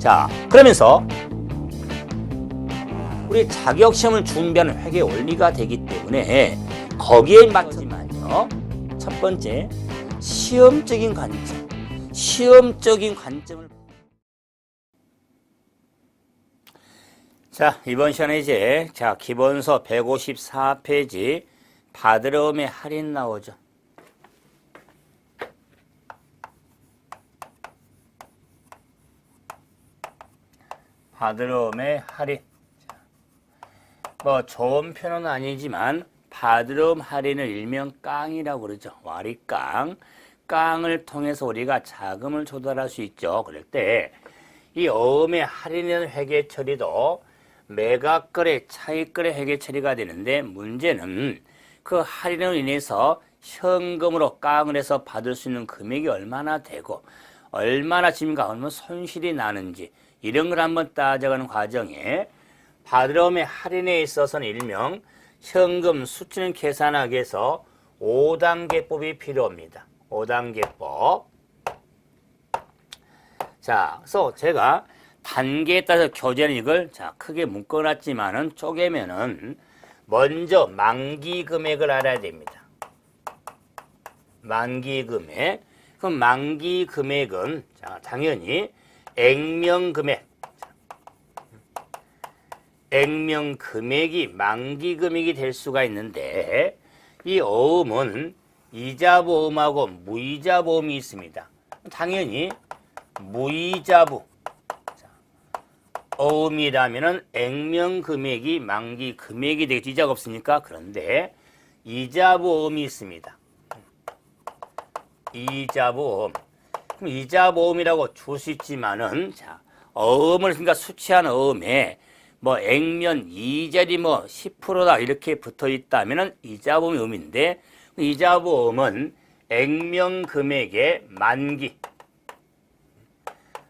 자, 그러면서 우리 자격시험을 준비하는 회계 원리가 되기 때문에 거기에 맞지만요. 첫 번째, 시험적인 관점을. 자, 이번 시간에 이제 기본서 154페이지 받으러움의 할인 나오죠. 받으러움의 할인. 뭐 좋은 표현은 아니지만 받으러움 할인을 일명 깡이라고 그러죠. 와리깡. 깡을 통해서 우리가 자금을 조달할 수 있죠. 그럴 때 이 어음의 할인은 회계 처리도 매각거래, 차익거래 회계 처리가 되는데, 문제는 그 할인으로 인해서 현금으로 깡을 해서 받을 수 있는 금액이 얼마나 되고 얼마나 지금과 얼마나 손실이 나는지 이런 걸 한번 따져가는 과정에 받으러움의 할인에 있어서는 일명 현금 수치는 계산하기 위해서 5단계법이 필요합니다. 5단계법. 자, 그래서 제가 단계에 따라서 교재는 이걸 크게 묶어놨지만은 쪼개면은 먼저 만기 금액을 알아야 됩니다. 만기 금액. 그럼 만기 금액은 당연히 액면 금액. 액면 금액이 만기 금액이 될 수가 있는데, 이 어음은 이자 보험하고 무이자 보험이 있습니다. 당연히 무이자부. 어음이라면은 액면 금액이 만기 금액이 되겠죠. 이자가 없으니까. 그런데 이자보험이 있습니다. 이자보험. 그럼 이자보험이라고 줄 수 있지만은, 어음을 그러니까 수치한 어음에 뭐 액면 이자리 10%다 이렇게 붙어 있다면은 이자보험이 의미인데, 이자보험은 액면 금액의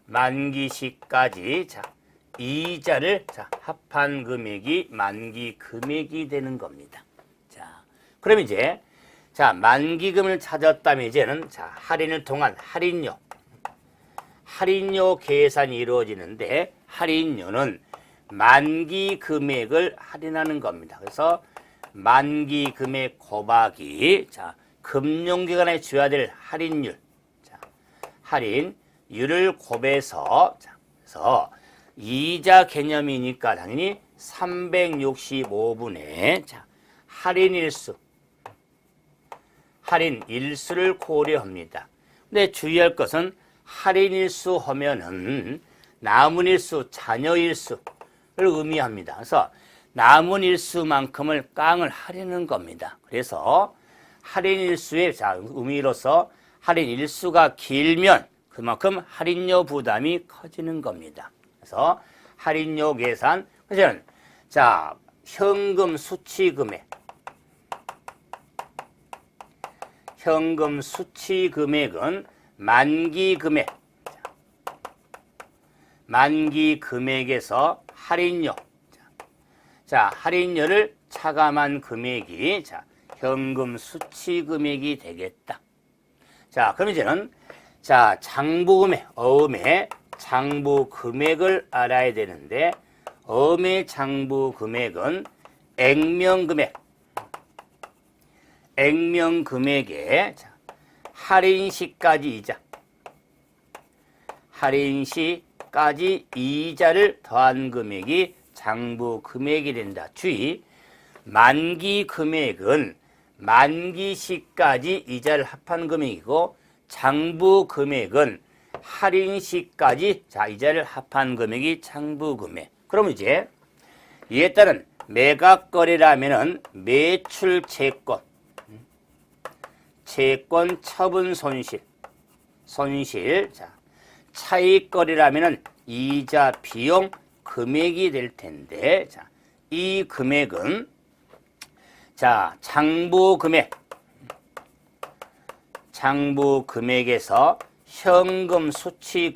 만기시까지 이자를 합한 금액이 만기 금액이 되는 겁니다. 자, 그럼 이제 만기금을 찾았다면 이제는 할인을 통한 할인료 계산이 이루어지는데, 할인료는 만기 금액을 할인하는 겁니다. 그래서 만기 금액 곱하기 금융기관에 줘야 될 할인율. 할인율을 곱해서 그래서 이자 개념이니까 당연히 365분의 할인일수를 고려합니다. 근데 주의할 것은 할인일수 하면은 남은일수, 잔여일수를 의미합니다. 그래서 남은일수만큼을 깡을 할인하는 겁니다. 그래서 할인일수의 의미로서 할인일수가 길면 그만큼 할인료 부담이 커지는 겁니다. 그래서 할인료 계산, 그래서 현금 수치 금액은 만기 금액에서 할인료. 할인료를 차감한 금액이 현금 수치 금액이 되겠다. 그럼 이제는 장부금액, 어음의 장부 금액을 알아야 되는데, 어음의 장부 금액은 액면 금액에 할인시까지 이자를 더한 금액이 장부 금액이 된다. 주의, 만기 금액은 만기시까지 이자를 합한 금액이고, 장부 금액은 할인시까지 이자를 합한 금액이 장부 금액. 그럼 이제 이에 따른 매각거래라면은 매출 채권 처분 손실. 차익거래라면은 이자 비용 금액이 될 텐데, 이 금액은 장부 금액에서 현금 수치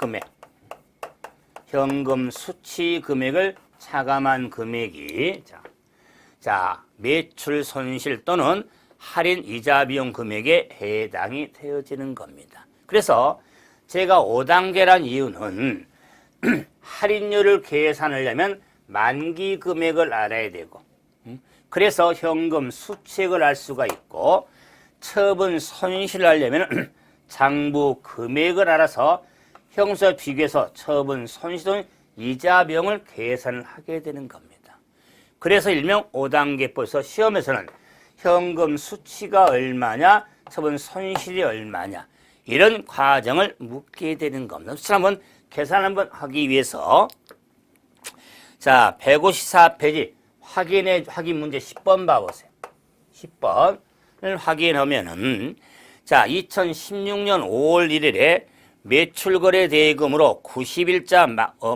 금액을 차감한 금액이 매출 손실 또는 할인 이자 비용 금액에 해당이 되어지는 겁니다. 그래서 제가 5단계란 이유는 할인율을 계산하려면 만기 금액을 알아야 되고, 그래서 현금 수칙을 알 수가 있고, 처분 손실을 알려면 장부 금액을 알아서 형사 비교해서 처분 손실은 이자비용을 계산을 하게 되는 겁니다. 그래서 일명 5단계법에서 시험에서는 현금 수치가 얼마냐, 처분 손실이 얼마냐, 이런 과정을 묻게 되는 겁니다. 수치 한번 계산 한번 하기 위해서, 자, 154페이지 확인 문제 10번 봐보세요. 10번을 확인하면은, 자, 2016년 5월 1일에 매출거래 대금으로 90일자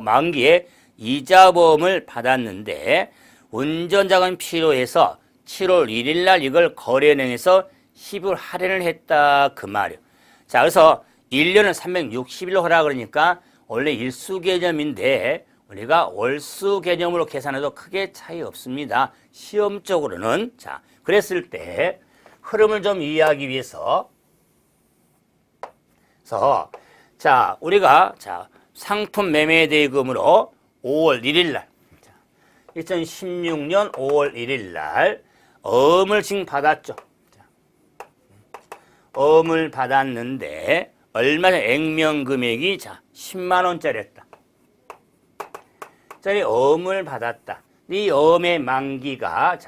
만기에 이자보험을 받았는데 운전자금 필요해서 7월 1일 날 이걸 거래은행에서 10일 할인을 했다 그 말이에요. 자, 그래서 1년은 360일로 하라 그러니까 원래 일수 개념인데 우리가 월수 개념으로 계산해도 크게 차이 없습니다. 시험적으로는. 자, 그랬을 때 흐름을 좀 이해하기 위해서 자, 우리가 상품 매매 대금으로 5월 1일 날 2016년 5월 1일 날 어음을 지금 받았죠. 어음을 받았는데 얼마나 액면 금액이 10만 원짜리였다. 짜리 어음을 받았다. 이 어음의 만기가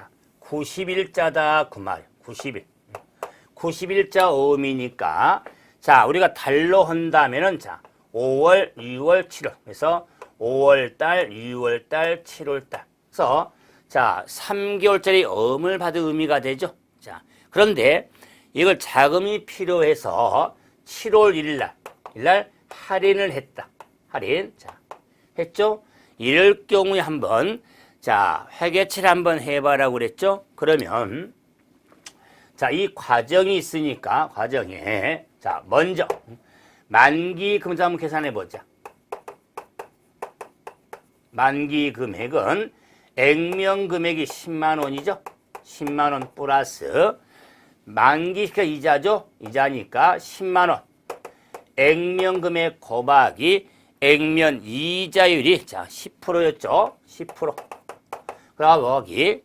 90일자다 그 말이에요. 90일. 90일자 어음이니까 자, 우리가 달로 한다면은 5월, 6월, 7월. 그래서 5월 달, 6월 달, 7월 달. 그래서 자, 3개월짜리 어음을 받은 의미가 되죠. 자, 그런데 이걸 자금이 필요해서 7월 1일 날 할인을 했다. 할인. 자, 했죠? 이럴 경우에 한번 회계치를 한번 해봐라고 그랬죠? 그러면 자, 이 과정이 있으니까 과정에 먼저 만기 금액 한번 계산해 보자. 만기 금액은 액면 금액이 10만 원이죠. 10만 원 플러스 만기가 이자죠. 이자니까 10만 원. 액면 금액 곱하기 액면 이자율이 10%였죠. 10%. 그럼 여기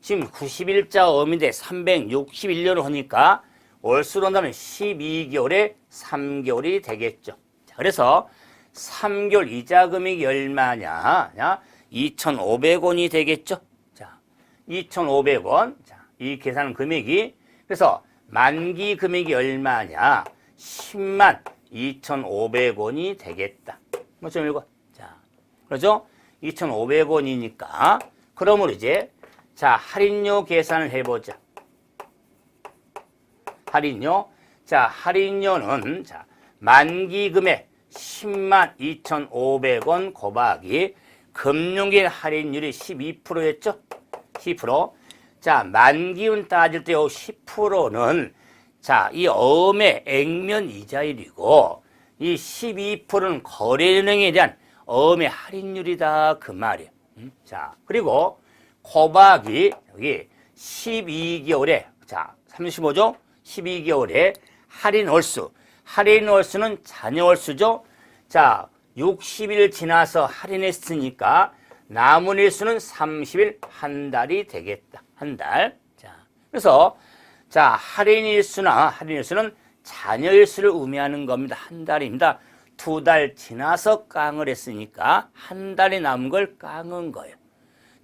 지금 90일자 어음인데 361년을 하니까 월수로 한다면 12개월에 3개월이 되겠죠. 자, 그래서 3개월 이자 금액이 얼마냐? 2,500원이 되겠죠. 자, 2,500원. 자, 이 계산 금액이 그래서 만기 금액이 얼마냐? 10만 2,500원이 되겠다. 좀 읽어. 자, 그렇죠? 2,500원이니까 그러므로 이제 할인료 계산을 해보자. 할인료. 할인료는 만기 금액 10만 2,500원 곱하기 금융기획 할인율이 12%였죠? 10%. 만기운 따질 때 요 10%는 이 어음의 액면 이자율이고 이 12%는 거래은행에 대한 어음의 할인율이다 그 말이에요. 그리고 곱하기 여기 12개월에 35죠? 12개월에 할인 월수. 할인 월수는 잔여 월수죠. 60일 지나서 할인했으니까 남은 일수는 30일 한 달이 되겠다. 한 달. 그래서 할인 일수는 잔여 일수를 의미하는 겁니다. 한 달입니다. 2달 지나서 깡을 했으니까 한 달이 남은 걸 깡은 거예요.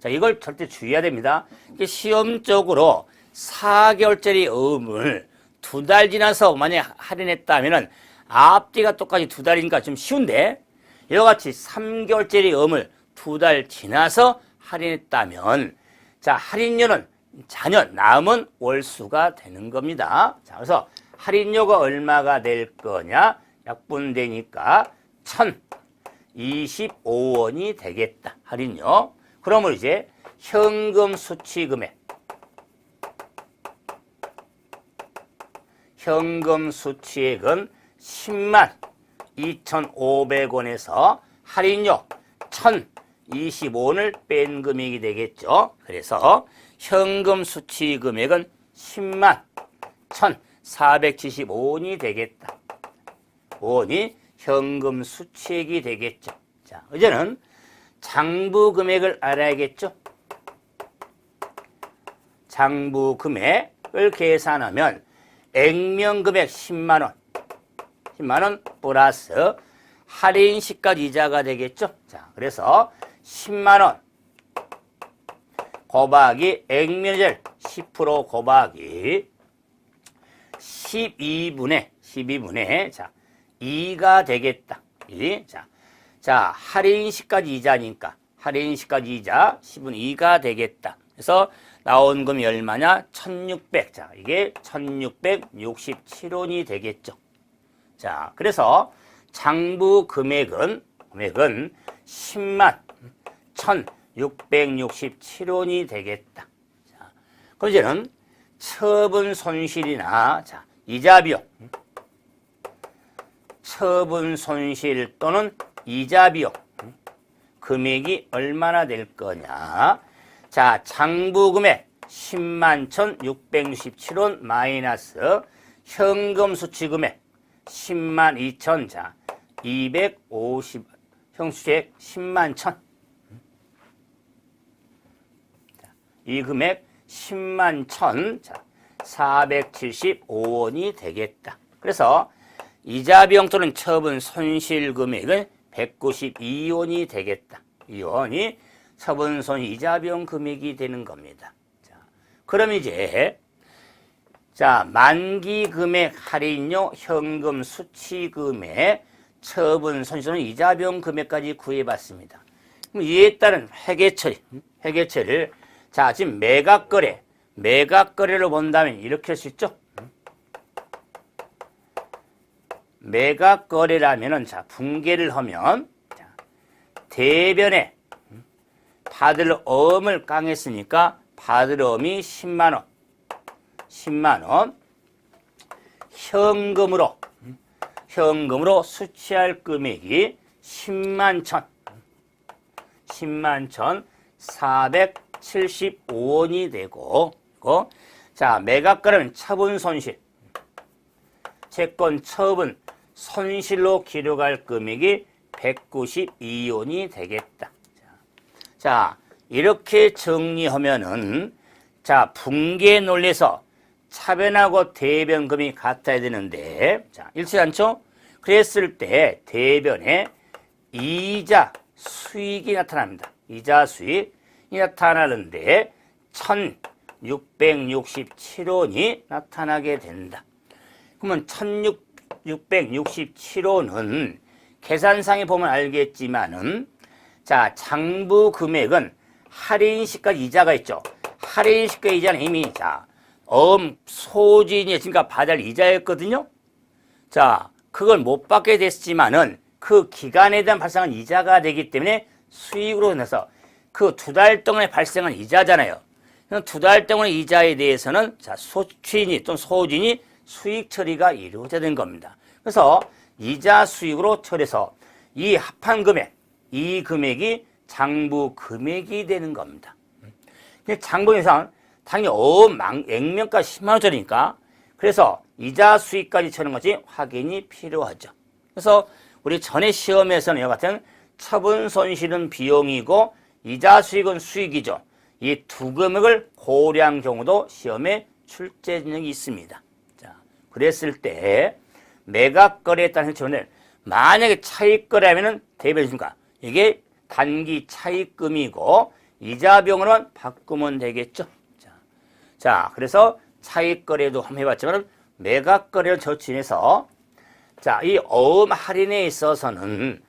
이걸 절대 주의해야 됩니다. 시험적으로 4개월짜리 어음을 2달 지나서 만약에 할인했다면은 앞뒤가 똑같이 2달이니까 좀 쉬운데 이와 같이 3개월짜리 어음을 2달 지나서 할인했다면 할인료는 잔여 남은 월수가 되는 겁니다. 그래서 할인료가 얼마가 될 거냐? 약분되니까 1,025원이 되겠다. 할인료. 그러면 이제 현금 수취 금액. 현금 수취액은 10만 2,500원에서 할인료 1,025원을 뺀 금액이 되겠죠. 그래서 현금 수취 금액은 10만 1,475원이 되겠다. 원이 현금 수취액이 되겠죠. 자, 이제는 장부 금액을 알아야겠죠. 장부 금액을 계산하면 액면 금액 10만 원, 10만 원 플러스 할인 시가 이자가 되겠죠. 자, 그래서 10만 원 곱하기 액면절 10% 곱하기 12분의 자, 2가 되겠다. 자, 할인 시까지 이자니까 할인 시까지 이자 10분의 2가 되겠다. 그래서 나온 금이 얼마냐? 1600. 자, 이게 1667원이 되겠죠. 자, 그래서 장부 금액은 10만 1667원이 되겠다. 자, 그럼 이제는 처분 손실이나 자, 이자 비용, 처분 손실 또는 이자 비용 금액이 얼마나 될 거냐? 자, 장부 금액 10만 1667원 마이너스 현금 수취 금액 10만 2천, 자, 250, 형수액 10만 1천. 이 금액 10만 1천, 자, 475원이 되겠다. 그래서 이자 비용 또는 처분 손실 금액은 192원이 되겠다. 이 원이 처분 손실 이자 비용 금액이 되는 겁니다. 자, 그럼 이제 자, 만기 금액 할인료 현금 수취 금액 처분 손실은 이자 비용 금액까지 구해봤습니다. 그럼 이에 따른 회계 처리를 자, 지금 매각거래로 본다면 이렇게 할 수 있죠? 매각거래라면은 자, 붕괴를 하면 자, 대변에 받을 어음을 깡했으니까 받을 어음이 10만 원. 10만 원. 현금으로 수취할 금액이 10만 1천. 10만 1,475원이 되고, 자, 매각거래는 처분 손실. 채권 처분 손실로 기록할 금액이 192원이 되겠다. 자, 이렇게 정리하면은 자, 붕괴 논리에서 차변하고 대변금이 같아야 되는데 자, 일치 않죠? 그랬을 때 대변에 이자 수익이 나타납니다. 이자 수익이 나타나는데 1667원이 나타나게 된다. 그러면 1667원은 계산상에 보면 알겠지만은 자, 장부 금액은 할인 시까지 이자가 있죠. 할인 시가 이자는 이미 자, 소진이 그러니까 받을 이자였거든요. 자, 그걸 못 받게 됐지만은 그 기간에 대한 발생한 이자가 되기 때문에 수익으로 해서 그 2달 동안에 발생한 이자잖아요. 2달 동안의 이자에 대해서는 자, 소취인이 또는 소진이 수익 처리가 이루어져야 되는 겁니다. 그래서 이자 수익으로 처리해서 이 합한 금액, 이 금액이 장부 금액이 되는 겁니다. 장부 예상 당연히 액면가 10만 원짜리니까 그래서 이자 수익까지 쳐는 것이 확인이 필요하죠. 그래서 우리 전에 시험에서는 이와 같은 처분 손실은 비용이고 이자 수익은 수익이죠. 이 두 금액을 고려한 경우도 시험에 출제 적이 있습니다. 자, 그랬을 때 매각거래에 따른 현찰을 만약에 차익거래하면은 대변입니까? 이게 단기 차익금이고 이자 비용으로만 바꾸면 되겠죠. 자, 그래서 차익거래도 한번 해봤지만 매각거래를 저친해서 자, 이 어음 할인에 있어서는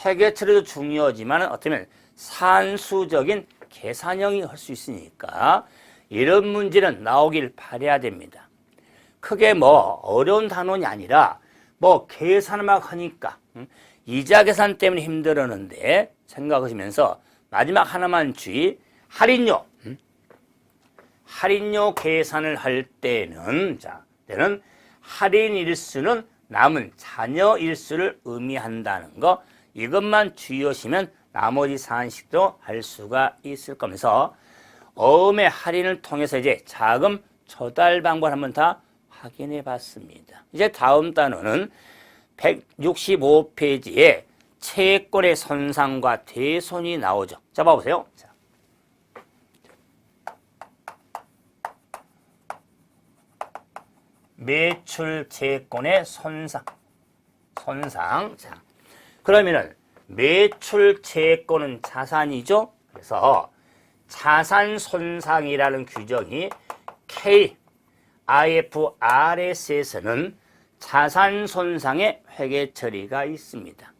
회계 처리도 중요하지만 어쩌면 산수적인 계산형이 할 수 있으니까 이런 문제는 나오길 바라야 됩니다. 크게 뭐 어려운 단원이 아니라 뭐 계산만 하니까 이자 계산 때문에 힘들었는데 생각하시면서 마지막 하나만 주의. 할인료 계산을 할 때는 때는 할인 일수는 남은 잔여 일수를 의미한다는 거 이것만 주의하시면 나머지 산식도 할 수가 있을 거면서 어음의 할인을 통해서 이제 자금 조달 방법을 한번 다 확인해 봤습니다. 이제 다음 단어는 165페이지에 채권의 손상과 대손이 나오죠. 자, 봐보세요. 자. 매출 채권의 손상. 자, 그러면은 매출 채권은 자산이죠. 그래서 자산 손상이라는 규정이 IFRS에서는 자산 손상의 회계 처리가 있습니다.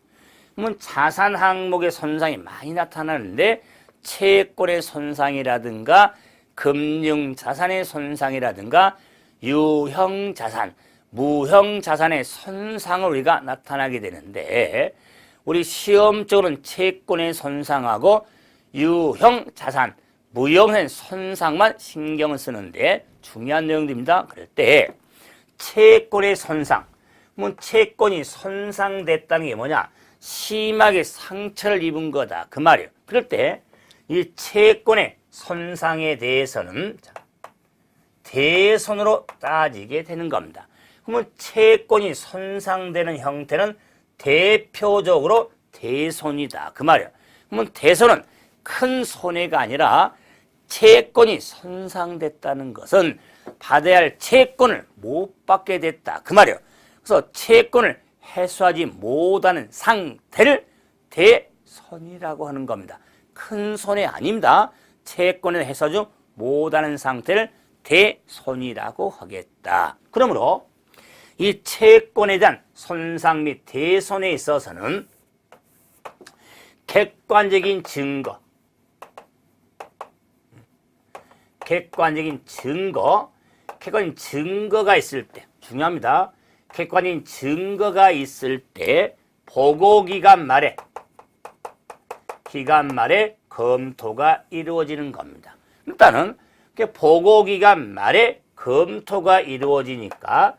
그러면 자산 항목의 손상이 많이 나타나는데 채권의 손상이라든가 금융 자산의 손상이라든가 유형 자산, 무형 자산의 손상을 우리가 나타나게 되는데 우리 시험적으로는 채권의 손상하고 유형 자산, 무형의 손상만 신경을 쓰는데 중요한 내용들입니다. 그럴 때 채권의 손상, 채권이 손상됐다는 게 뭐냐? 심하게 상처를 입은 거다. 그 말이에요. 그럴 때 이 채권의 손상에 대해서는 대손으로 따지게 되는 겁니다. 그러면 채권이 손상되는 형태는 대표적으로 대손이다. 그 말이에요. 그러면 대손은 큰 손해가 아니라 채권이 손상됐다는 것은 받아야 할 채권을 못 받게 됐다. 그 말이에요. 그래서 채권을 해소하지 못하는 상태를 대손이라고 하는 겁니다. 큰 손해 아닙니다. 채권을 해소하지 못하는 상태를 대손이라고 하겠다. 그러므로 이 채권에 대한 손상 및 대손에 있어서는 객관적인 증거가 있을 때 중요합니다. 객관적인 증거가 있을 때 보고기간 말에 검토가 이루어지는 겁니다. 일단은 보고기간 말에 검토가 이루어지니까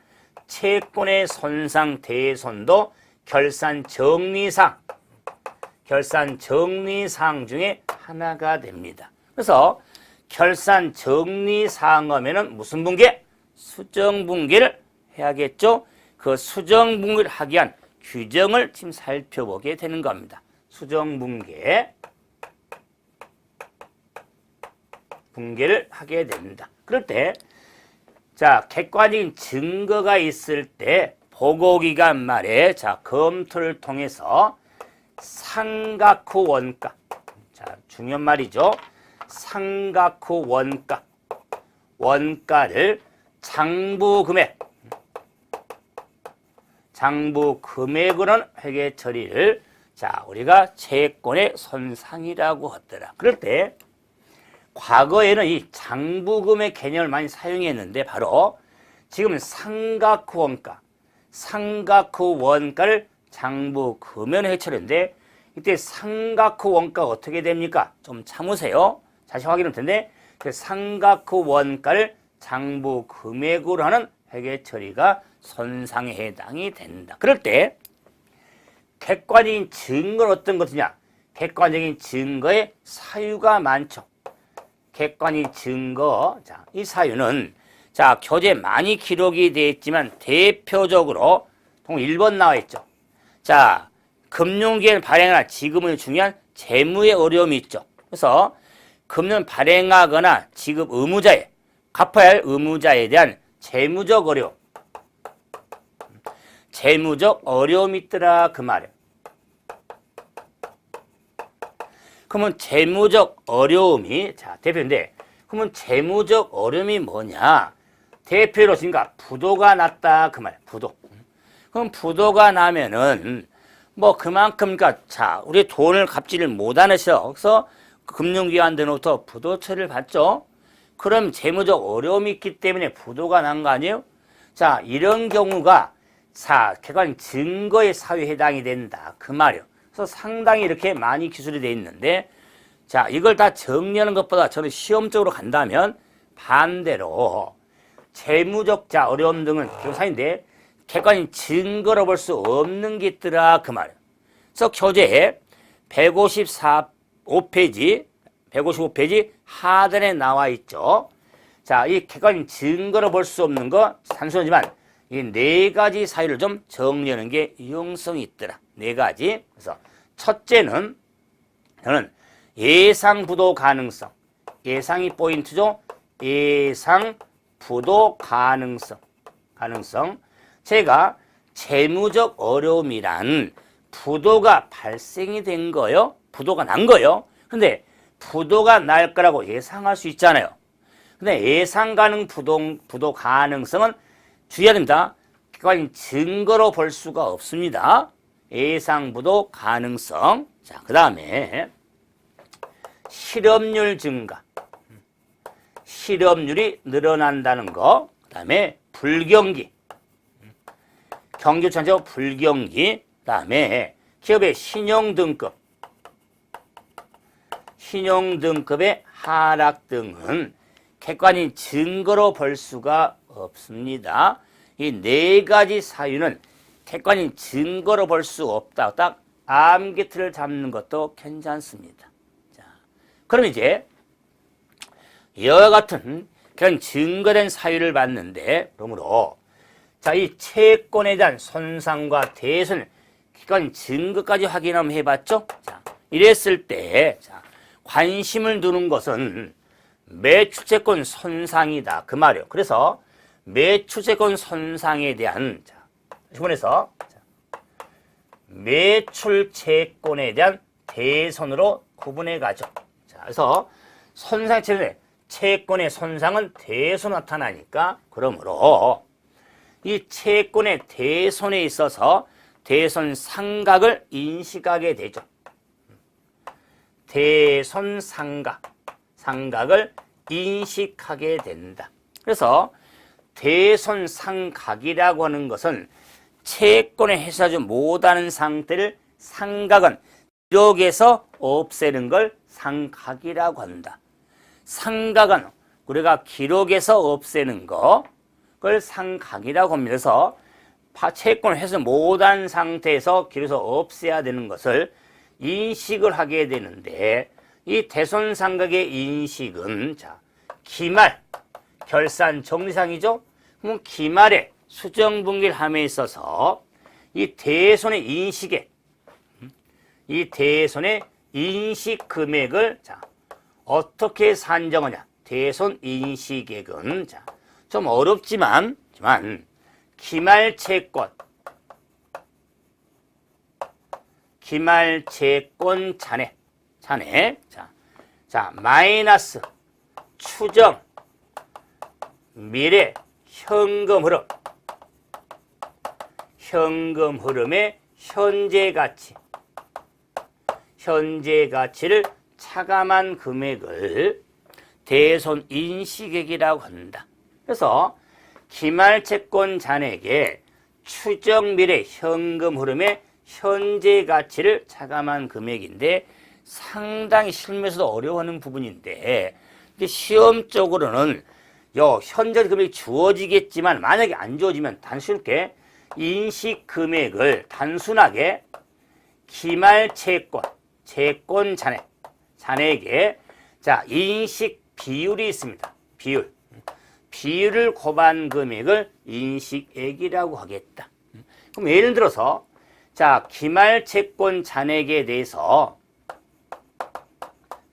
채권의 손상 대손도 결산 정리상 중에 하나가 됩니다. 그래서 결산 정리상 하면은 무슨 분계? 수정 분계를 해야겠죠. 그 수정 분계를 하기 위한 규정을 지금 살펴보게 되는 겁니다. 수정 분계를 하게 됩니다. 그럴 때 객관적인 증거가 있을 때 보고기간 말에 검토를 통해서 상각 후 원가, 중요한 말이죠. 상각 후 원가를 장부 금액으로는 회계 처리를 우리가 채권의 손상이라고 하더라. 그럴 때 과거에는 이 장부금의 개념을 많이 사용했는데 바로 지금은 상각 후 원가를 장부금연에 해처리인데 이때 상각 후 원가가 어떻게 됩니까? 좀 참으세요. 다시 확인할 텐데 그 상각 후 원가를 장부금액으로 하는 회계 처리가 손상에 해당이 된다. 그럴 때 객관적인 증거는 어떤 것이냐? 객관적인 증거의 사유가 많죠. 객관적인 증거, 이 사유는 교재에 많이 기록이 되어 있지만 대표적으로 1번 나와 있죠. 금융기관 발행하나 지급은 중요한 재무의 어려움이 있죠. 그래서 금융 발행하거나 지급 의무자에 갚아야 할 의무자에 대한 재무적 어려움이 있더라 그 말이에요. 그러면 재무적 어려움이 대표인데 그러면 재무적 어려움이 뭐냐? 대표로서니까 부도가 났다 그 말이에요. 그럼 부도가 나면은 그만큼 우리 돈을 갚지를 못하셔. 그래서 금융기관들로부터 부도 처리를 받죠. 그럼 재무적 어려움이 있기 때문에 부도가 난 거 아니에요? 이런 경우가 객관 증거의 사유에 해당이 된다 그 말이에요. 그래서 상당히 이렇게 많이 기술이 되어 있는데 이걸 다 정리하는 것보다 저는 시험적으로 간다면 반대로 재무적 어려움 등은 교사인데 객관적인 증거로 볼 수 없는 게 있더라 그 말이에요. 그래서 교재에 155페이지 하단에 나와 있죠. 이 객관적인 증거로 볼 수 없는 거 단순하지만 이 네 가지 사유를 좀 정리하는 게 유용성이 있더라. 네 가지. 그래서 첫째는 저는 예상 부도 가능성. 예상이 포인트죠. 예상 부도 가능성. 제가 재무적 어려움이란 부도가 발생이 된 거요. 부도가 난 거요. 근데 부도가 날 거라고 예상할 수 있잖아요. 근데 예상 가능 부도 가능성은 주의해야 됩니다. 객관적인 증거로 볼 수가 없습니다. 예상 부도 가능성. 자, 그 다음에 실업률 증가. 실업률이 늘어난다는 거. 그 다음에 불경기. 경기 전체적 불경기. 그 다음에 기업의 신용등급의 하락 등은 객관적인 증거로 볼 수가 없습니다. 이 네 가지 사유는 객관적인 증거로 볼 수 없다. 딱 암기틀을 잡는 것도 괜찮습니다. 자, 그럼 이제 이와 같은 그런 증거된 사유를 봤는데, 그러므로 자, 이 채권에 대한 손상과 대손 객관적인 증거까지 확인 한번 해봤죠? 자, 이랬을 때 자, 관심을 두는 것은 매출채권 손상이다. 그 말이에요. 그래서 매출채권 손상에 대한 자, 이번에서 매출채권에 대한 대손으로 구분해 가죠. 자, 그래서 채권의 손상은 대손 나타나니까, 그러므로 이 채권의 대손에 있어서 대손 상각을 인식하게 되죠. 대손 상각을 인식하게 된다. 그래서 대손 상각이라고 하는 것은 채권에 해소하지 못하는 상태를 상각은 기록에서 없애는 걸 상각이라고 한다. 상각은 우리가 기록에서 없애는 그걸 상각이라고 합니다. 그래서 채권을 해소 못한 상태에서 기록에서 없애야 되는 것을 인식을 하게 되는데, 이 대손상각의 인식은 자, 기말 결산 정리상이죠. 그럼 기말에 수정분기를 함에 있어서 이 대손의 인식 금액을 자, 어떻게 산정하냐. 대손 인식액은 자, 좀 어렵지만 기말채권 잔해 자, 마이너스 추정 미래 현금 흐름의 현재 가치를 차감한 금액을 대손 인식액이라고 한다. 그래서 기말채권 잔액에 추정 미래 현금 흐름의 현재 가치를 차감한 금액인데, 상당히 실무에서도 어려워하는 부분인데, 시험적으로는 현재 금액이 주어지겠지만, 만약에 안 주어지면 단순하게 인식 금액을 단순하게 기말채권 잔액에 자, 인식 비율이 있습니다. 비율을 곱한 금액을 인식액이라고 하겠다. 그럼 예를 들어서 자, 기말채권 잔액에 대해서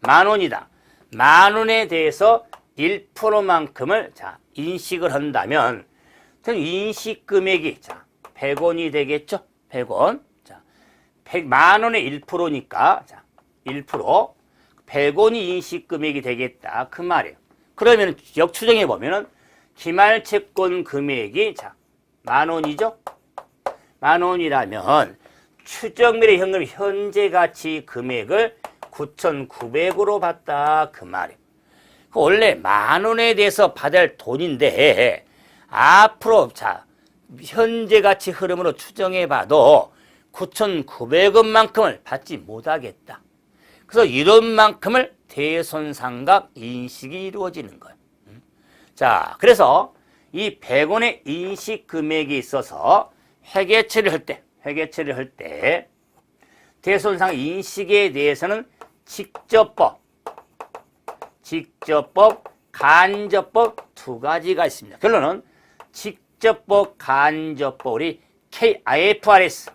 10,000원이다. 10,000원에 대해서 1%만큼을 자, 인식을 한다면 인식 금액이 자, 100원이 되겠죠? 100원. 자, 10,000원의 1%니까 자, 1% 100원이 인식 금액이 되겠다. 그 말이에요. 그러면 역추정해 보면은 기말채권 금액이 자, 10,000원이죠? 10,000원이라면 추정미래 현금 현재 가치 금액을 9,900으로 받다. 그 말이에요. 원래 10,000원에 대해서 받아야 할 돈인데, 앞으로 자, 현재 가치 흐름으로 추정해 봐도 9,900원만큼을 받지 못하겠다. 그래서 이런 만큼을 대손상각 인식이 이루어지는 거예요. 자, 그래서 이 100원의 인식 금액이 있어서 회계처리를 할 때 대손상 인식에 대해서는 직접법, 간접법 두 가지가 있습니다. 결론은 직접법, 간접법, 우리 IFRS.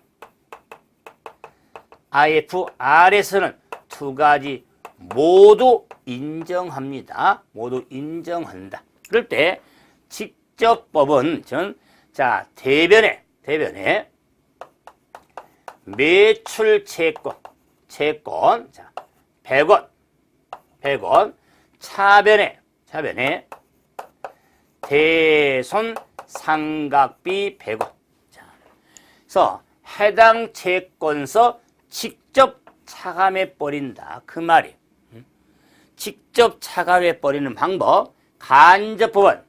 IFRS는 두 가지 모두 인정합니다. 모두 인정한다. 그럴 때 직접법은 자, 대변에 매출 채권 자, 100원 차변에 대손 상각비 100원. 자, 그래서 해당 채권서 직접 차감해 버린다. 그 말이. 직접 차감해 버리는 방법. 간접법은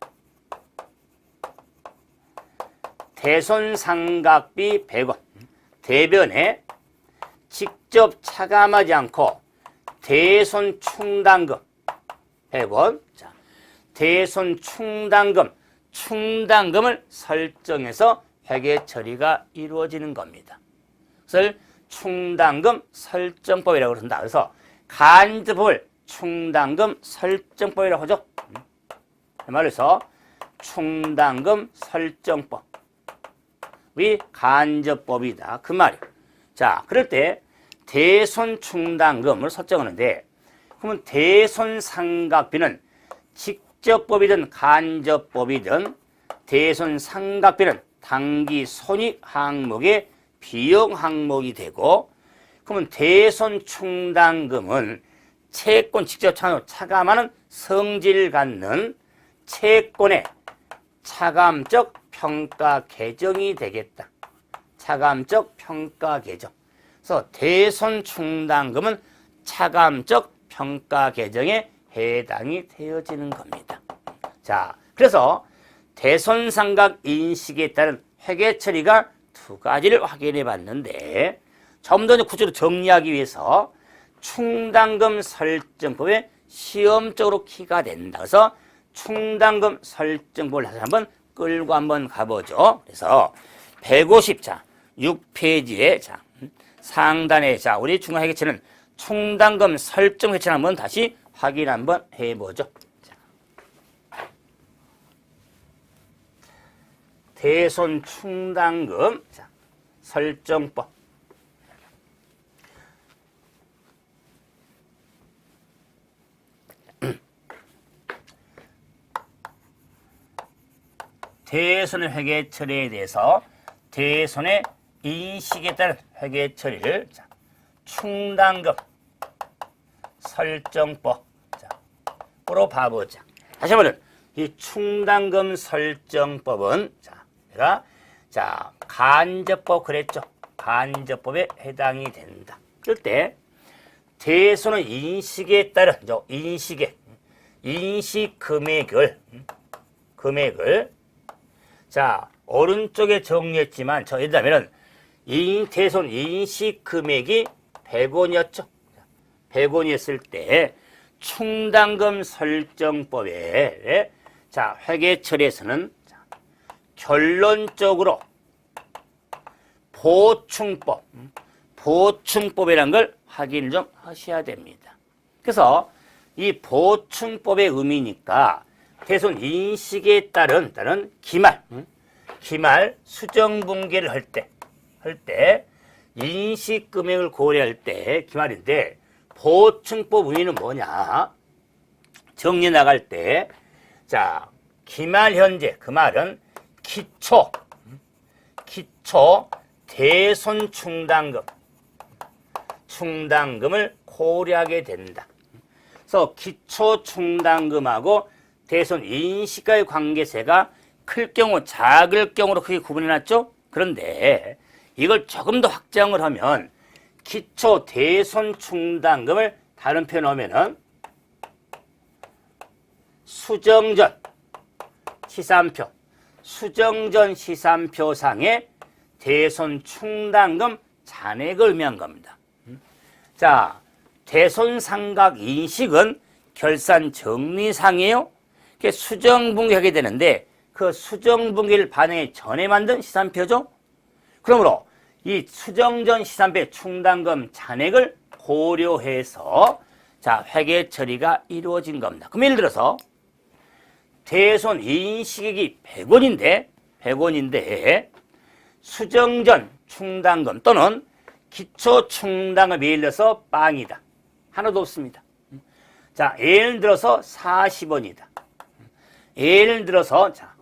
대손 상각비 100원. 대변에 직접 차감하지 않고 대손 충당금 100원. 자, 대손 충당금을 설정해서 회계 처리가 이루어지는 겁니다. 그래서 충당금 설정법이라고 그런다. 그래서 간접법을 충당금 설정법이라고 하죠. 말해서 충당금 설정법이 간접법이다. 그 말이에요. 자, 그럴 때 대손 충당금을 설정하는데, 그러면 대손 상각비는 직접법이든 간접법이든 대손 상각비는 당기 손익 항목의 비용 항목이 되고, 그러면 대손 충당금은 채권 직접 차감하는 성질을 갖는 채권의 차감적 평가 계정이 되겠다. 차감적 평가 계정. 그래서 대손 충당금은 차감적 평가 계정에 해당이 되어지는 겁니다. 자, 그래서 대손상각 인식에 따른 회계 처리가 두 가지를 확인해 봤는데, 좀 더 구조로 정리하기 위해서 충당금 설정법에 시험적으로 키가 된다. 그래서 충당금 설정법을 다시 한번 끌고 한번 가보죠. 그래서 150자 6페이지에 자 상단에 자 우리 중앙회계처는 충당금 설정 회차를 한번 다시 확인 한번 해보죠. 자, 대손 충당금 자, 설정법. 대손의 회계 처리에 대해서 대손의 인식에 따른 회계 처리를 자, 충당금 설정법 으로 봐보자. 다시 한번 이 충당금 설정법은 자, 내가 자 간접법 그랬죠. 간접법에 해당이 된다. 그럴 때 대손의 인식에 따른 인식 금액을 자 오른쪽에 정리했지만 저 예를 들면 대손 인식 금액이 100원이었죠. 100원이었을 때 충당금 설정법에 자 회계 처리에서는 자, 결론적으로 보충법이라는 걸 확인을 좀 하셔야 됩니다. 그래서 이 보충법의 의미니까 대손 인식에 따른 기말 수정분계를 할 때 인식 금액을 고려할 때 기말인데 보충법 의미는 뭐냐? 정리 나갈 때 자 기말 현재 그 말은 기초 대손 충당금을 고려하게 된다. 그래서 기초 충당금하고 대손 인식과의 관계세가 클 경우 작을 경우로 크게 구분해놨죠. 그런데 이걸 조금 더 확장을 하면 기초 대손 충당금을 다른 표현으로 하면은 수정전 시산표상의 대손 충당금 잔액을 의미한 겁니다. 자, 대손 상각 인식은 결산 정리상이에요. 수정분계하게 되는데 그 수정분계를 반영하기 전에 만든 시산표죠. 그러므로 이 수정전 시산표의 충당금 잔액을 고려해서 자 회계 처리가 이루어진 겁니다. 그럼 예를 들어서 대손 인식액이 100원인데 100원인데 수정전 충당금 또는 기초 충당금에 일러서 빵이다. 하나도 없습니다. 자, 예를 들어서 40원이다. 예를 들어서 자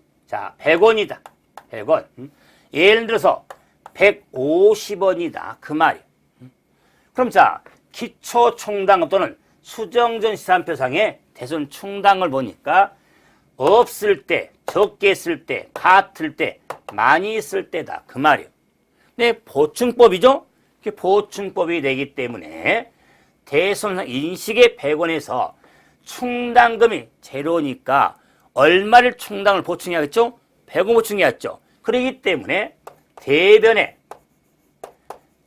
100원이다. 100원. 예를 들어서 150원이다. 그 말이에요. 그럼 자, 기초 충당금 또는 수정전 시산표상에 대손 충당을 보니까 없을 때, 적게 쓸 때, 같을 때, 많이 쓸 때다. 그 말이에요. 네, 보충법이죠? 보충법이 되기 때문에 대손상 인식의 100원에서 충당금이 제로니까 얼마를 충당을 보충해야겠죠? 100원 보충해야겠죠? 그렇기 때문에 대변에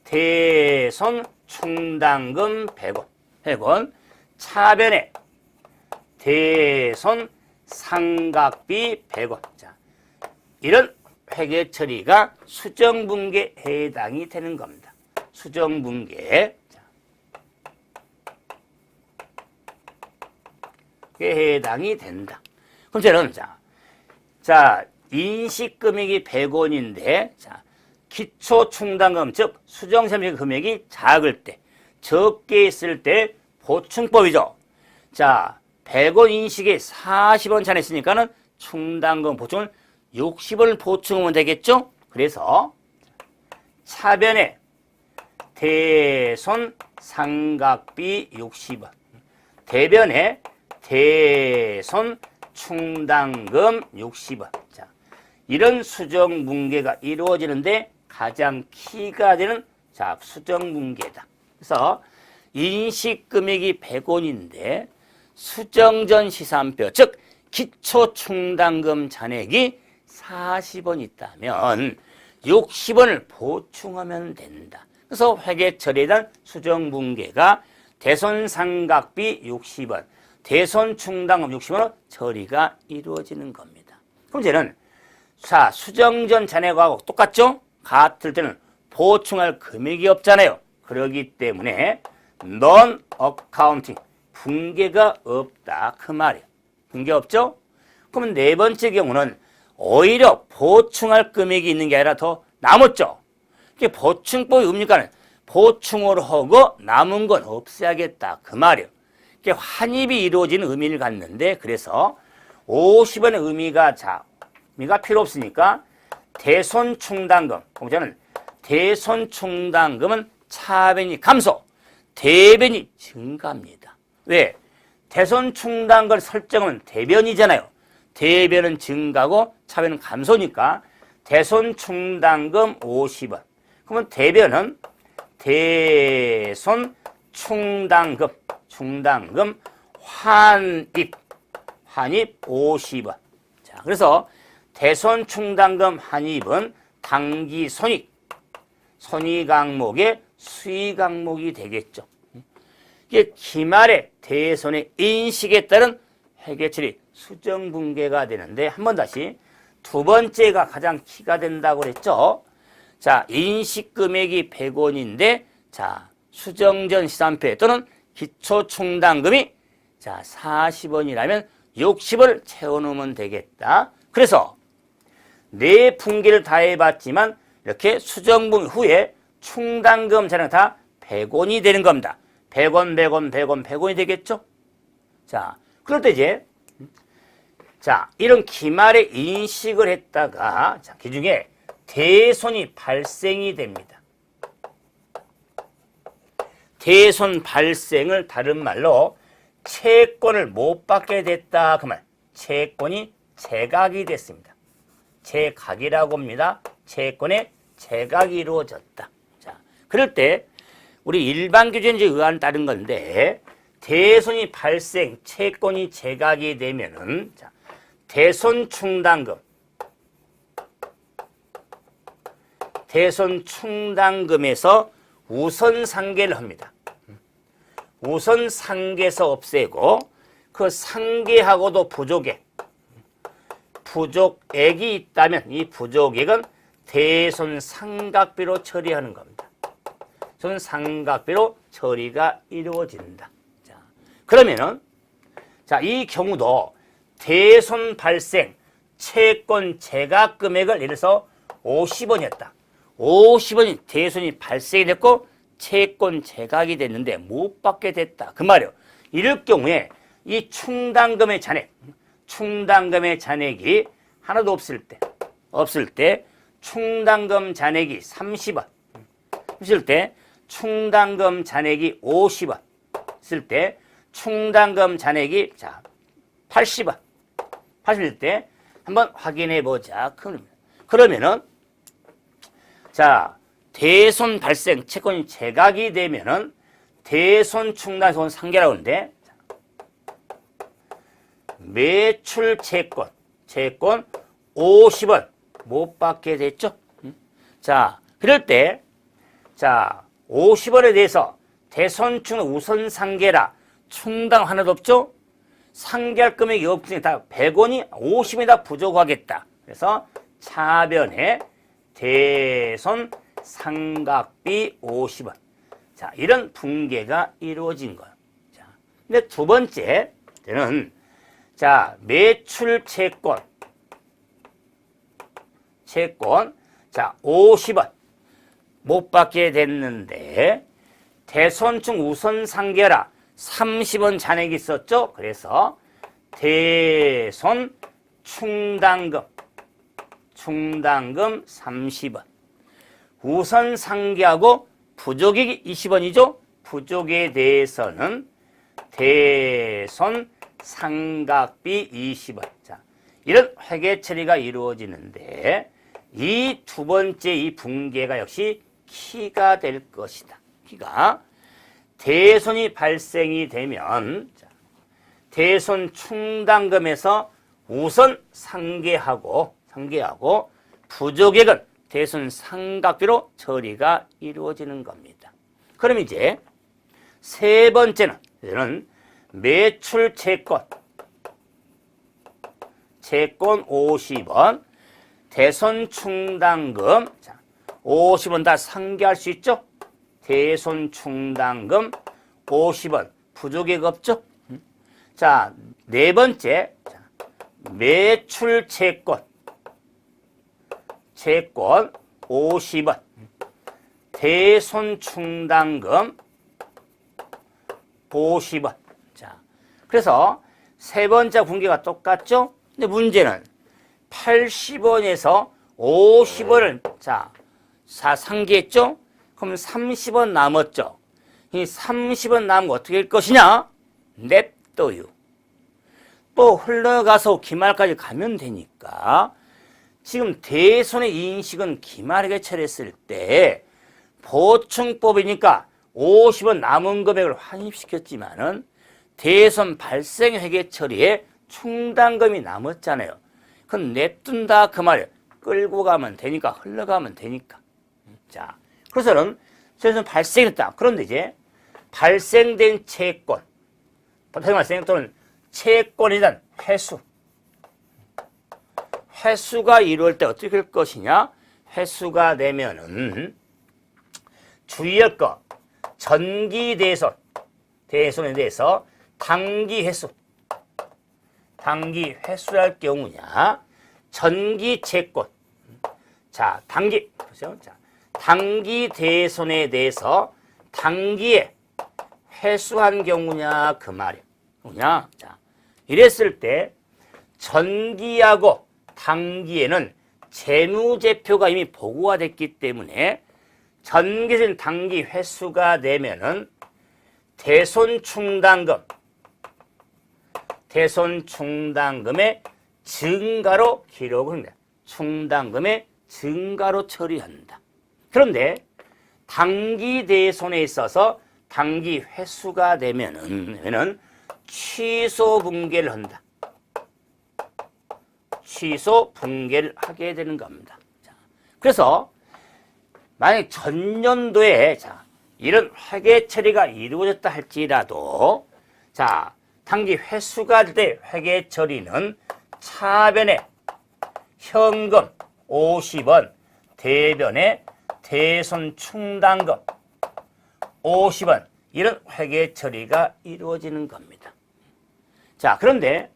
대손 충당금 100원, 100원, 차변에 대손 상각비 100원. 자, 이런 회계 처리가 수정분계에 해당이 되는 겁니다. 수정분계. 해당이 된다. 그럼 저는 자, 인식금액이 100원인데, 자, 기초충당금, 즉, 수정세무 금액이 작을 때, 적게 있을 때 보충법이죠. 자, 100원 인식에 40원 차냈으니까는 충당금 보충을 60원을 보충하면 되겠죠? 그래서, 차변에 대손 상각비 60원, 대변에 대손 충당금 60원. 자, 이런 수정분계가 이루어지는데 가장 키가 되는 수정분계다. 그래서 인식금액이 100원인데 수정전 시산표, 즉 기초충당금 잔액이 40원 있다면 60원을 보충하면 된다. 그래서 회계처리에 대한 수정분계가 대손상각비 60원, 대손충당금 60원으로 처리가 이루어지는 겁니다. 그럼 이제는 수정전 잔액하고 똑같죠? 같을 때는 보충할 금액이 없잖아요. 그렇기 때문에 non accounting, 분계가 없다. 그 말이에요. 분계 없죠? 그러면 네 번째 경우는 오히려 보충할 금액이 있는 게 아니라 더 남았죠? 이게 보충법이 뭡니까? 보충을 하고 남은 건 없애야겠다. 그 말이에요. 이게 환입이 이루어지는 의미를 갖는데, 그래서 50원의 의미가 필요 없으니까 대손충당금. 그럼 저는 대손충당금은 차변이 감소, 대변이 증가합니다. 왜? 대손충당금을 설정하면 대변이잖아요. 대변은 증가고 차변은 감소니까 대손충당금 50원. 그러면 대변은 대손충당금, 충당금 환입 50원. 자, 그래서 대손충당금 환입은 당기 손익, 손익 항목의 수익 항목이 되겠죠. 이게 기말의 대손의 인식에 따른 회계처리 수정분계가 되는데, 한번 다시 두 번째가 가장 키가 된다고 그랬죠. 자, 인식금액이 100원인데, 수정전 시산표 또는 기초충당금이 40원이라면 60원을 채워놓으면 되겠다. 그래서 네 분기를 다 해봤지만 이렇게 수정분 후에 충당금 잔액 다 100원이 되는 겁니다. 100원, 100원, 100원, 100원이 되겠죠? 자, 그럴 때 이제 이런 기말에 인식을 했다가 그 중에 대손이 발생이 됩니다. 대손 발생을 다른 말로 채권을 못 받게 됐다. 그 말. 채권이 재각이 됐습니다. 재각이라고 합니다. 채권의 재각이 이루어졌다. 자, 그럴 때 우리 일반 규제에 의한 따른 건데, 대손이 발생, 채권이 재각이 되면은 대손충당금, 대손충당금에서 우선상계를 합니다. 우선상계에서 없애고 그 상계하고도 부족액이 있다면 이 부족액은 대손상각비로 처리하는 겁니다. 손상각비로 처리가 이루어진다. 그러면은 이 경우도 대손 발생, 채권 제각 금액을 예를 들어서 50원이었다. 50원이 대손이 발생이 됐고 채권 제각이 됐는데 못 받게 됐다. 그 말이요. 이럴 경우에 이 충당금의 잔액이 하나도 없을 때 충당금 잔액이 30원 있을 때 충당금 잔액이 50원 있을 때 충당금 잔액이 80원 80일 때 한번 확인해 보자. 그러면은 대손 발생 채권이 제각이 되면은 대손 충당 상계라고 하는데 매출 채권 50원 못 받게 됐죠. 그럴 때 50원에 대해서 대손 충당 우선 상계라 충당 하나도 없죠. 상계할 금액이 없으니까 다 100원이 50원이 다 부족하겠다. 그래서 차변에 대손 상각비 50원. 이런 붕괴가 이루어진 거예요. 근데 두 번째는 매출 채권 50원 못 받게 됐는데 대손충 우선 상계라 30원 잔액이 있었죠. 그래서 대손 충당금 30원 우선 상계하고 부족이 20원이죠. 부족에 대해서는 대손 상각비 20원. 이런 회계 처리가 이루어지는데 이 두 번째 이 붕괴가 역시 키가 될 것이다. 키가 대손이 발생이 되면 대손 충당금에서 우선 상계하고 부족액은 대손 상각비로 처리가 이루어지는 겁니다. 그럼 이제 세 번째는 매출 채권 50원 대손 충당금 50원 다 상계할 수 있죠. 대손 충당금 50원 부족액 없죠. 네 번째 매출 채권 50원 대손 충당금 50원. 그래서 세 번째 붕괴가 똑같죠. 근데 문제는 80원에서 50원을 상계했죠. 그럼 30원 남았죠. 이 30원 남으면 어떻게 할 것이냐? 냅둬요. 또 흘러가서 기말까지 가면 되니까 지금 대손의 인식은 기말하게 처리했을 때 보충법이니까 50원 남은 금액을 환입시켰지만은 대손 발생 회계 처리에 충당금이 남았잖아요. 그건 냅둔다 그 말이에요. 끌고 가면 되니까 흘러가면 되니까. 그래서는 대손 발생했다. 그런데 이제 발생된 채권 발생 또는 채권에 대한 회수가 이루어질 때 어떻게 될 것이냐? 회수가 되면은 주의할 것 전기 대손에 대해서 단기 회수할 경우냐? 전기 채권 단기 대손에 대해서 단기에 회수한 경우냐 그 말이에요. 이랬을 때 전기하고 단기에는 재무제표가 이미 보고가 됐기 때문에 전기세는 단기 회수가 되면은 대손 충당금의 증가로 기록을 합니다. 충당금의 증가로 처리한다. 그런데 단기 대손에 있어서 단기 회수가 되면은 취소 붕괴를 한다. 취소 붕괴를 하게 되는 겁니다. 그래서 만약 전년도에 이런 회계 처리가 이루어졌다 할지라도 단기 회수가 될 때 회계 처리는 차변에 현금 50원 대변에 대손 충당금 50원 이런 회계 처리가 이루어지는 겁니다. 그런데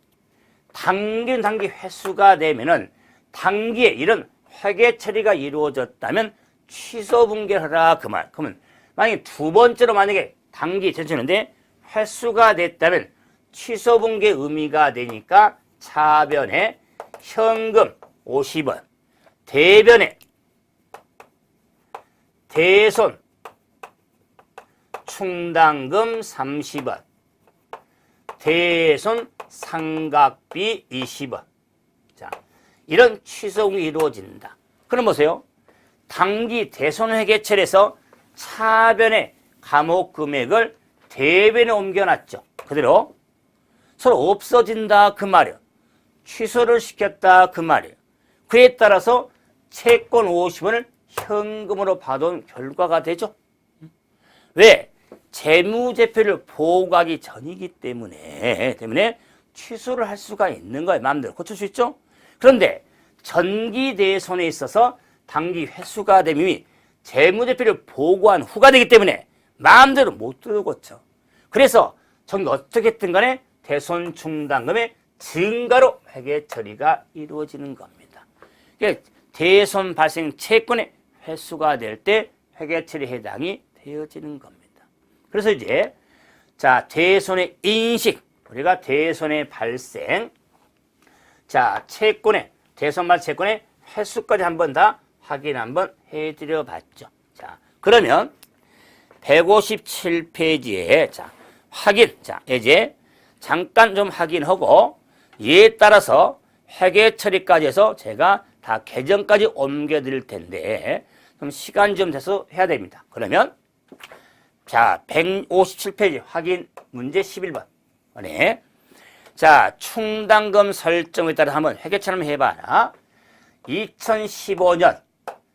당기는 단기 회수가 되면은 단기에 이런 회계 처리가 이루어졌다면 취소 분개를 하라 그 말. 그러면 만약에 두 번째로 만약에 단기 전체인데 회수가 됐다면 취소 분개 의미가 되니까 차변에 현금 50원, 대변에 대손 충당금 30원, 대손 상각비 20원. 자, 이런 취소금이 이루어진다. 그럼 보세요. 단기 대손회계처리에서 차변의 감옥 금액을 대변에 옮겨놨죠. 그대로 서로 없어진다 그 말이에요. 취소를 시켰다 그 말이에요. 그에 따라서 채권 50원을 현금으로 받아온 결과가 되죠. 왜? 재무제표를 보고하기 전이기 때문에 취소를 할 수가 있는 거예요. 마음대로 고칠 수 있죠. 그런데 전기대손에 있어서 단기 회수가 되면 이미 재무제표를 보고한 후가 되기 때문에 마음대로 못 고쳐. 그래서 전기 어떻게든 간에 대손 충당금의 증가로 회계 처리가 이루어지는 겁니다. 그러니까 대손 발생 채권의 회수가 될 때 회계 처리 해당이 되어지는 겁니다. 그래서 이제 자, 대손의 인식, 우리가 대손의 발생, 자, 채권의 대손 발생 채권의 회수까지 한번 다 확인 한번 해드려 봤죠. 자, 그러면 157페이지에 자, 확인, 자, 이제 잠깐 좀 확인하고 이에 따라서 회계 처리까지 해서 제가 다 개정까지 옮겨 드릴 텐데 좀 시간 좀 돼서 해야 됩니다. 그러면 자, 157페이지 확인 문제 11번. 네. 자, 충당금 설정에 따라 한번 회계처럼 해봐라. 2015년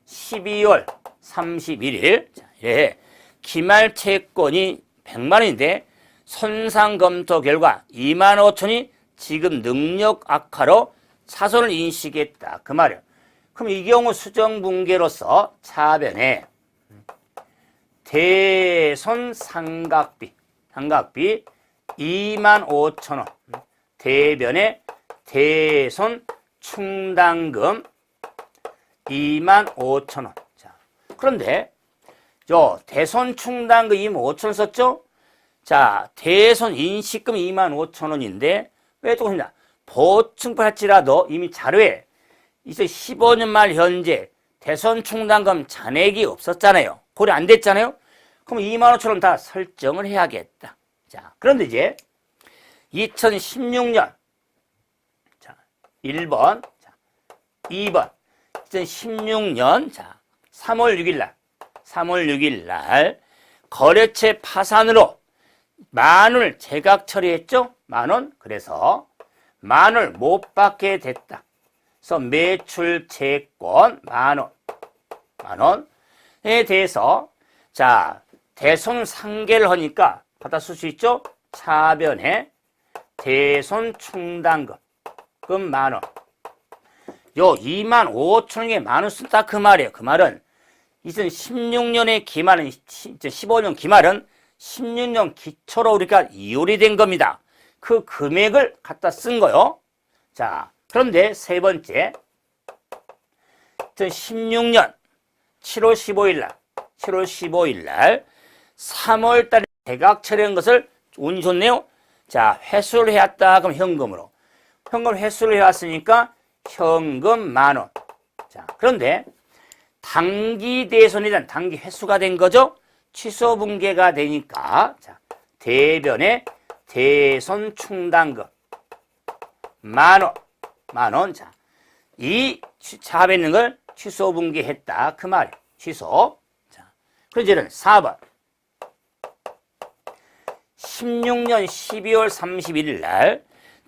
12월 31일 자, 예, 기말 채권이 100만 원인데 손상 검토 결과 2만 5천이 지금 능력 악화로 차손을 인식했다. 그 말이에요. 그럼 이 경우 수정분개로서 차변에 대손 상각비 2만 5천 원, 대변에 대손 충당금 2만 5천 원. 자, 그런데 저 대손 충당금 2만 5천 원 썼죠? 자, 대손 인식금 2만 5천 원인데 왜 조금이냐? 보충할지라도 이미 자료에 2015년 말 현재 대손 충당금 잔액이 없었잖아요. 고려 안 됐잖아요. 그럼 2만 5천 원 다 설정을 해야겠다. 자, 그런데 이제 2016년 자, 1번, 자, 2번 2016년 자, 3월 6일 날 거래처 파산으로 만원을 제각 처리했죠? 만원. 그래서 만원을 못 받게 됐다. 그래서 매출 채권 만원에 대해서 자, 대손 상계를 하니까 갖다 쓸 수 있죠? 차변에 대손 충당금 만원. 요 2만 5천 원에 만원 쓴다 그 말이에요. 그 말은 2016년의 기말은 2015년 기말은 16년 기초로 우리가 이율이 된 겁니다. 그 금액을 갖다 쓴 거요. 자, 그런데 세 번째 2016년 7월 15일 날 3월 달에 대각 처리한 것을 운이 좋네요. 자, 회수를 해왔다. 그럼 현금으로. 현금 회수를 해왔으니까 현금 만원. 자, 그런데 단기 대손에 대한 단기 회수가 된 거죠. 취소 분개가 되니까 자, 대변에 대손 충당금 만원. 자, 이 차압에 있는 걸 취소 분개했다. 그 말이에요. 취소. 자, 그럼 이제는 4번. 16년 12월 31일 날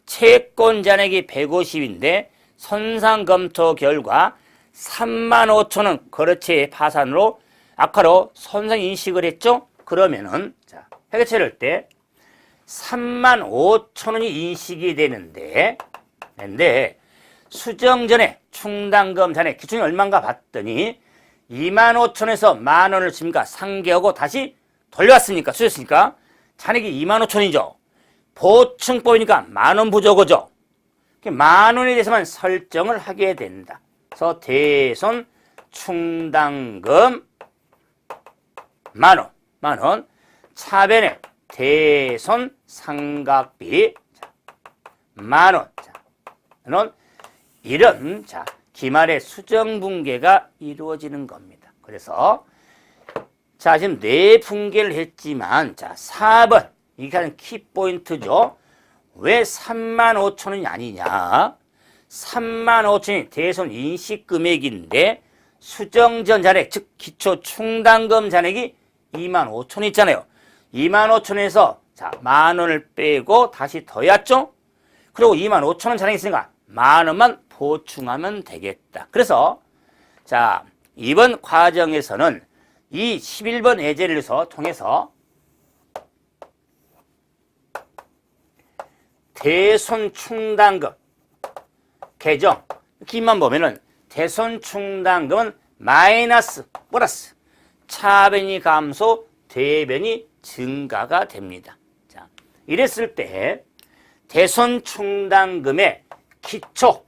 채권 잔액이 150인데 손상 검토 결과 3만 5천 원 거래처의 파산으로 악화로 손상 인식을 했죠? 그러면은 자, 회계처리를 할 때 3만 5천 원이 인식이 되는데 수정 전에 충당금 잔액 기준이 얼마인가 봤더니 2만 5천 원에서 만 원을 지금까 상계하고 다시 돌려왔으니까 수줬으니까 잔액이 2만 5천이죠. 보충법이니까 만원 부족하죠. 만 원에 대해서만 설정을 하게 된다. 그래서 대손 충당금 만 원. 차변에 대손 상각비 만 원. 이런 기말의 수정분계가 이루어지는 겁니다. 그래서 지금 네 분계를 했지만 4번 이게 가장 키포인트죠. 왜 35,000원이 아니냐? 35,000원이 대손 인식금액인데 수정전 잔액, 즉 기초 충당금 잔액이 25,000원 있잖아요. 25,000원에서 만 원을 빼고 다시 더했죠? 그리고 25,000원 잔액이 있으니까 만 원만 보충하면 되겠다. 그래서 이번 과정에서는 이 11번 예제를 통해서 대손 충당금 계정 기만 보면은 대손 충당금은 마이너스 플러스 차변이 감소 대변이 증가가 됩니다. 이랬을 때 대손 충당금의 기초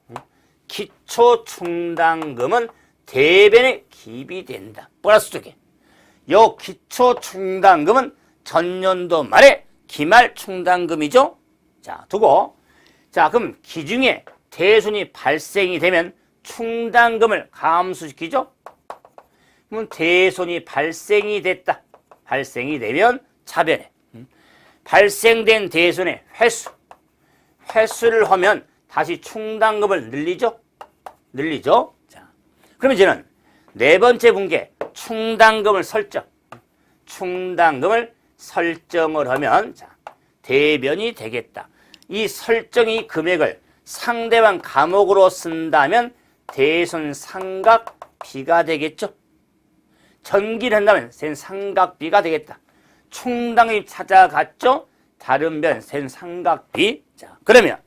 충당금은 대변에 기입이 된다. 플러스 2개. 요 기초 충당금은 전년도 말에 기말 충당금이죠. 두고 그럼 기중에 대손이 발생이 되면 충당금을 감소시키죠. 그러면 대손이 발생이 됐다. 발생이 되면 차변에 발생된 대손의 횟수를 하면 다시 충당금을 늘리죠. 그러면 이제는 네 번째 분계 충당금을 설정을 하면 대변이 되겠다. 이 설정이 금액을 상대방 감옥으로 쓴다면 대손 상각비가 되겠죠. 전기를 한다면 센 상각비가 되겠다. 충당금이 찾아갔죠. 다른 변 센 상각비. 그러면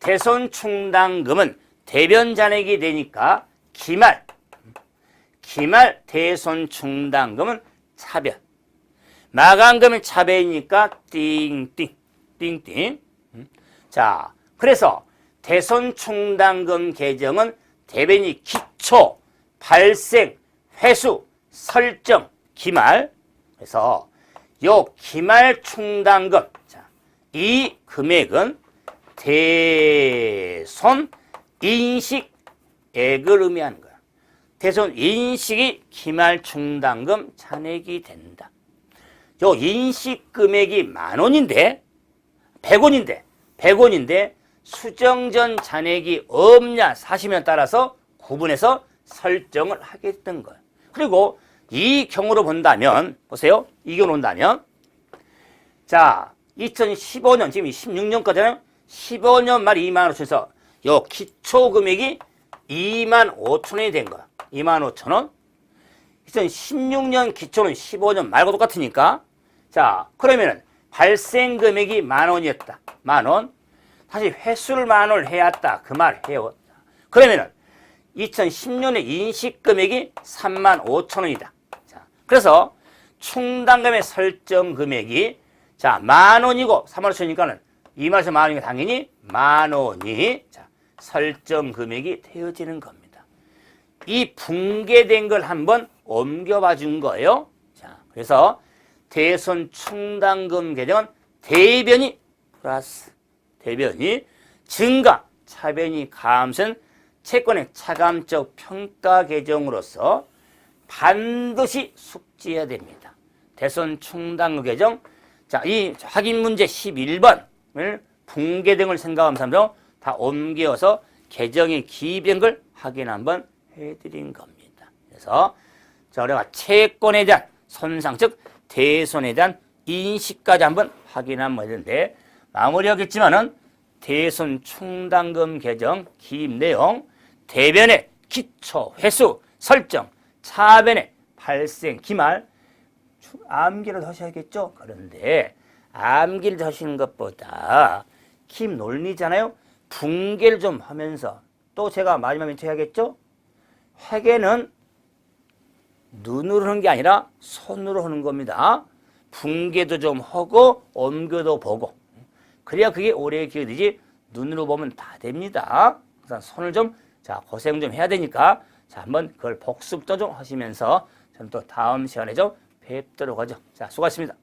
대손 충당금은 대변 잔액이 되니까 기말 대손 충당금은 차변. 마감금은 차변이니까 띵띵. 그래서 대손 충당금 계정은 대변이 기초, 발생, 회수, 설정, 기말. 그래서 요 기말 충당금 이 금액은 대손 인식액을 의미하는 거야. 대손 인식이 기말 충당금 잔액이 된다. 요 인식 금액이 만 원인데 100원인데 수정전 잔액이 없냐 사시면 따라서 구분해서 설정을 하게 됐던 거예요. 그리고 이 경우로 본다면 보세요. 이 경우로 본다면 2015년 지금 16년까지는 15년 말 2만 5천에서 요 기초 금액이 2만 5천원이 된 거야. 2만 5천원. 2016년 기초는 15년 말과 똑같으니까 그러면은 발생 금액이 만 원이었다. 만 원. 다시 횟수를 만 원을 해왔다. 그 말 해요. 그러면은 2010년에 인식 금액이 3만 5천 원이다. 그래서 충당금의 설정 금액이 만 원이고 3만 5천이니까는 2만 5천 만 원이니까 당연히 만 원이 설정 금액이 되어지는 겁니다. 이 붕괴된 걸 한번 옮겨봐 준 거예요. 그래서 대손 충당금 계정은 대변이 플러스 대변이 증가, 차변이 감소한 채권의 차감적 평가 계정으로서 반드시 숙지해야 됩니다. 대손 충당금 계정. 이 확인 문제 11번을 붕괴 등을 생각하면서 다 옮겨서 계정의 기입된 걸 확인 한번 해드린 겁니다. 그래서 우리가 채권에 대한 손상, 즉 대손에 대한 인식까지 한번 확인 한번 했는데 마무리하겠지만은 대손 충당금 계정 기입 내용, 대변의 기초, 횟수, 설정, 차변의 발생, 기말 암기를 하셔야겠죠. 그런데 암기를 하시는 것보다 기입 논리잖아요. 붕괴를 좀 하면서 또 제가 마지막 멘트 해야겠죠. 회계는 눈으로 하는 게 아니라 손으로 하는 겁니다. 붕괴도 좀 하고 옮겨도 보고 그래야 그게 오래 기억되지. 눈으로 보면 다 됩니다. 그래서 손을 좀, 자, 고생 좀 해야 되니까, 자, 한번 그걸 복습도 좀 하시면서 저는 또 다음 시간에 좀 뵙도록 하죠. 자, 수고하셨습니다.